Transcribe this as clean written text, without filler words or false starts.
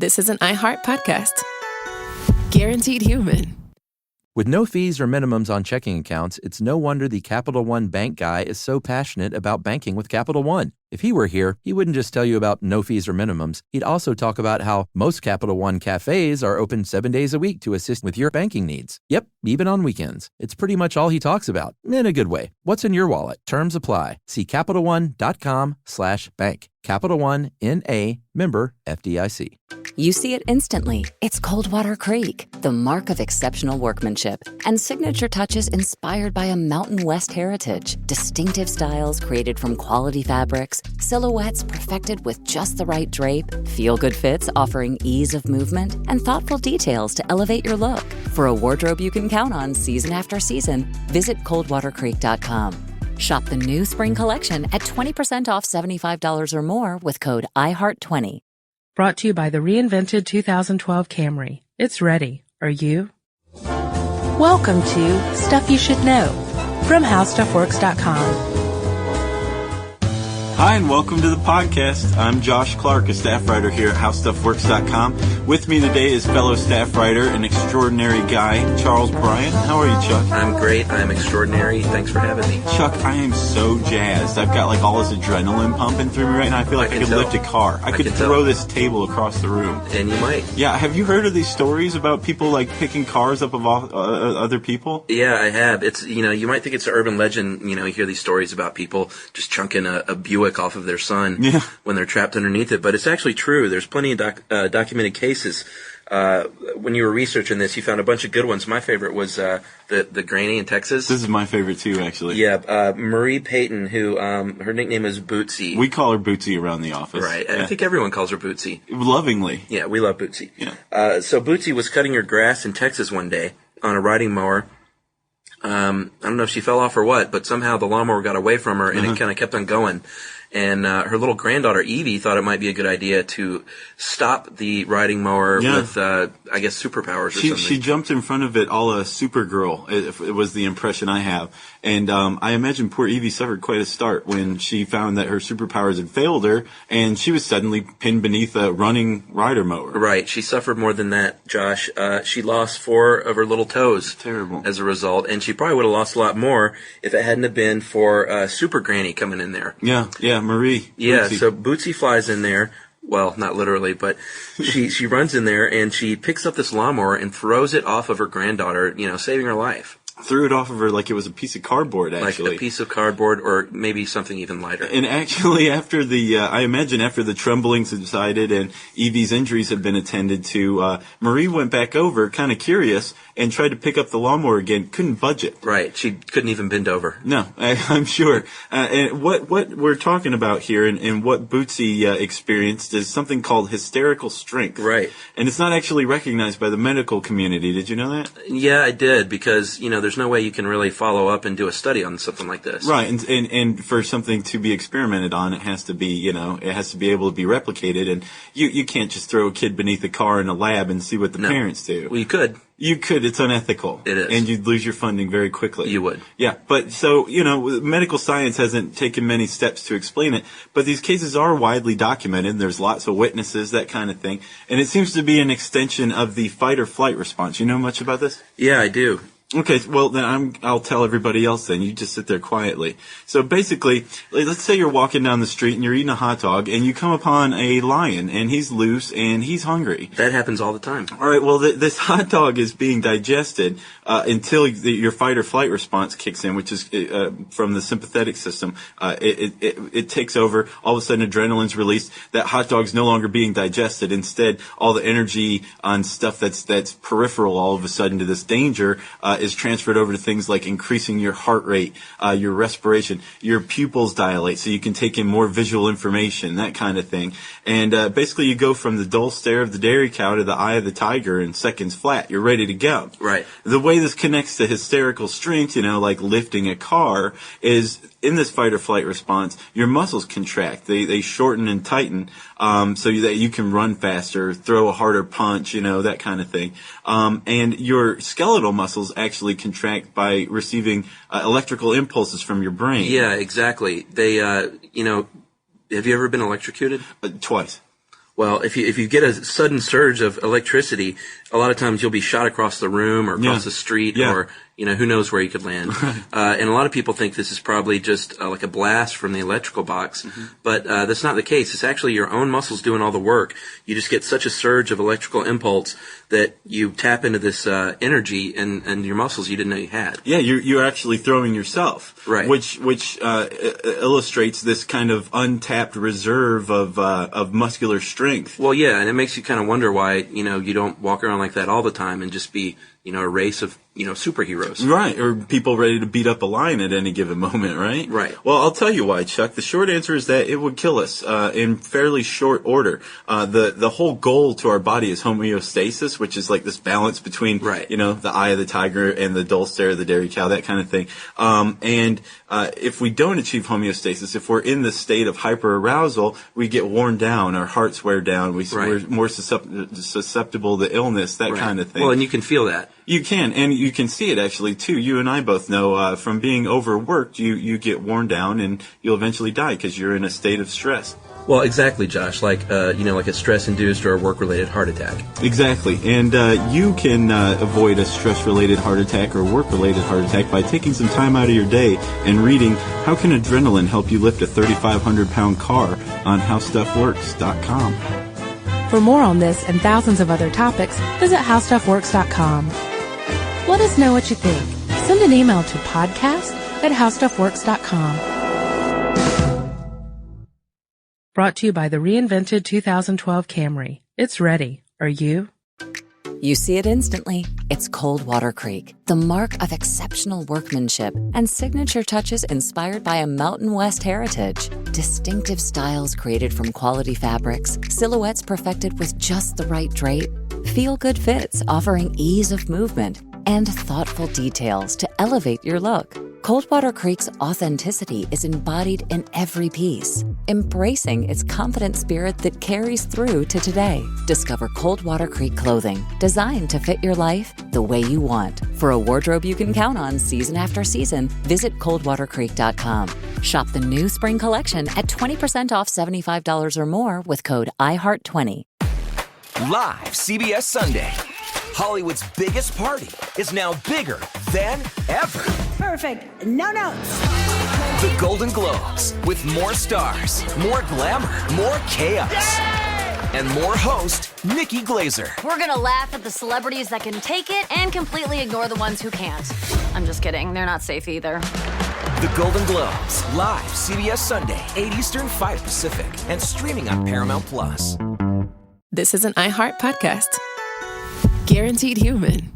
this is an iHeart podcast. Guaranteed human. With no fees or minimums on checking accounts, it's no wonder the Capital One bank guy is so passionate about banking with Capital One. If he were here, he wouldn't just tell you about no fees or minimums. He'd also talk about how most Capital One cafes are open 7 days a week to assist with your banking needs. Yep, even on weekends. It's pretty much all he talks about, in a good way. What's in your wallet? Terms apply. See CapitalOne.com/bank. Capital One, N.A., member FDIC. You see it instantly. It's Coldwater Creek, the mark of exceptional workmanship and signature touches inspired by a Mountain West heritage. Distinctive styles created from quality fabrics, silhouettes perfected with just the right drape, feel-good fits offering ease of movement, and thoughtful details to elevate your look. For a wardrobe you can count on season after season, visit coldwatercreek.com. Shop the new spring collection at 20% off $75 or more with code IHEART20. Brought to you by the reinvented 2012 Camry. It's ready. Are you? Welcome to Stuff You Should Know from HowStuffWorks.com. Hi, and welcome to the podcast. I'm Josh Clark, a staff writer here at HowStuffWorks.com. With me today is fellow staff writer and extraordinary guy, Charles Bryan. How are you, Chuck? I'm great. I'm extraordinary. Thanks for having me. Chuck, I am so jazzed. I've got like all this adrenaline pumping through me right now. I feel like I could lift a car. I could throw this table across the room. And you might. Yeah, have you heard of these stories about people like picking cars up of other people? Yeah, I have. It's, you might think it's an urban legend. You hear these stories about people just chunking a Buick off of their son when they're trapped underneath it. But it's actually true. There's plenty of documented cases. When you were researching this, you found a bunch of good ones. My favorite was the granny in Texas. This is my favorite too, actually. Yeah, Marie Payton, who her nickname is Bootsy. We call her Bootsy around the office. Right. Yeah. I think everyone calls her Bootsy. Lovingly. Yeah, we love Bootsy. Yeah. So Bootsy was cutting her grass in Texas one day on a riding mower. I don't know if she fell off or what, but somehow the lawnmower got away from her and it kind of kept on going. And her little granddaughter, Evie, thought it might be a good idea to stop the riding mower with, I guess, superpowers or something. She jumped in front of it a la Supergirl, it was the impression I have. And I imagine poor Evie suffered quite a start when she found that her superpowers had failed her, and she was suddenly pinned beneath a running rider mower. Right. She suffered more than that, Josh. She lost 4 of her little toes. Terrible. As a result. And she probably would have lost a lot more if it hadn't have been for Super Granny coming in there. Yeah, Marie. Yeah, Bootsy. so Bootsy flies in there. Well, not literally, but she runs in there and she picks up this lawnmower and throws it off of her granddaughter, saving her life. Threw it off of her like it was a piece of cardboard, actually. Like a piece of cardboard or maybe something even lighter. And actually, after I imagine after the trembling subsided and Evie's injuries had been attended to, Marie went back over, kind of curious, and tried to pick up the lawnmower again. Couldn't budge it. Right. She couldn't even bend over. No, I'm sure. And what we're talking about here and what Bootsy experienced is something called hysterical strength. Right. And it's not actually recognized by the medical community. Did you know that? Yeah, I did, because, there's no way you can really follow up and do a study on something like this. Right, and for something to be experimented on, it has to be, it has to be able to be replicated, and you can't just throw a kid beneath a car in a lab and see what the parents do. Well, you could. You could. It's unethical. It is. And you'd lose your funding very quickly. You would. Yeah, but so, medical science hasn't taken many steps to explain it, but these cases are widely documented. There's lots of witnesses, that kind of thing, and it seems to be an extension of the fight or flight response. You know much about this? Yeah, I do. Okay, well, then I'll tell everybody else then. You just sit there quietly. So basically, let's say you're walking down the street and you're eating a hot dog and you come upon a lion and he's loose and he's hungry. That happens all the time. All right, well, this hot dog is being digested until your fight or flight response kicks in, which is from the sympathetic system. It takes over. All of a sudden, adrenaline's released. That hot dog's no longer being digested. Instead, all the energy on stuff that's peripheral all of a sudden to this danger is transferred over to things like increasing your heart rate, your respiration, your pupils dilate so you can take in more visual information, that kind of thing. And basically you go from the dull stare of the dairy cow to the eye of the tiger in seconds flat. You're ready to go. Right. The way this connects to hysterical strength, like lifting a car, is in this fight or flight response, your muscles contract. They shorten and tighten so that you can run faster, throw a harder punch, that kind of thing. And your skeletal muscles actually contract by receiving electrical impulses from your brain. Yeah, exactly. They, have you ever been electrocuted? Twice. Well, if you get a sudden surge of electricity, a lot of times you'll be shot across the room or across the street or, who knows where you could land. And a lot of people think this is probably just like a blast from the electrical box, but that's not the case. It's actually your own muscles doing all the work. You just get such a surge of electrical impulse that you tap into this energy and your muscles you didn't know you had. Yeah, you're actually throwing yourself, right? Which illustrates this kind of untapped reserve of muscular strength. Well, yeah, and it makes you kind of wonder why you don't walk around like that all the time and just be a race of superheroes. Right, or people ready to beat up a lion at any given moment, right? Right. Well, I'll tell you why, Chuck. The short answer is that it would kill us in fairly short order. The whole goal to our body is homeostasis, which is like this balance between, the eye of the tiger and the dull stare of the dairy cow, that kind of thing. And if we don't achieve homeostasis, if we're in the state of hyperarousal, we get worn down, our hearts wear down, we're more susceptible to illness, that kind of thing. Well, and you can feel that. You can, and you can see it actually too. You and I both know from being overworked, you get worn down and you'll eventually die because you're in a state of stress. Well, exactly, Josh. Like like a stress-induced or a work-related heart attack. Exactly, and you can avoid a stress-related heart attack or work-related heart attack by taking some time out of your day and reading "How Can Adrenaline Help You Lift a 3,500-Pound Car" on HowStuffWorks.com. For more on this and thousands of other topics, visit HowStuffWorks.com. Let us know what you think. Send an email to podcast@HowStuffWorks.com. Brought to you by the reinvented 2012 Camry. It's ready. Are you? You see it instantly. It's Coldwater Creek, the mark of exceptional workmanship and signature touches inspired by a Mountain West heritage. Distinctive styles created from quality fabrics, silhouettes perfected with just the right drape, feel-good fits offering ease of movement, and thoughtful details to elevate your look. Coldwater Creek's authenticity is embodied in every piece, embracing its confident spirit that carries through to today. Discover Coldwater Creek clothing, designed to fit your life the way you want. For a wardrobe you can count on season after season, visit coldwatercreek.com. Shop the new spring collection at 20% off $75 or more with code IHEART20. Live CBS Sunday. Hollywood's biggest party is now bigger than ever. Perfect. No notes. The Golden Globes, with more stars, more glamour, more chaos, and more host Nikki Glazer. We're gonna laugh at the celebrities that can take it and completely ignore the ones who can't. I'm just kidding. They're not safe either. The Golden Globes, live CBS Sunday, 8 Eastern, 5 Pacific, and streaming on Paramount Plus. This is an iHeart podcast. Guaranteed Human.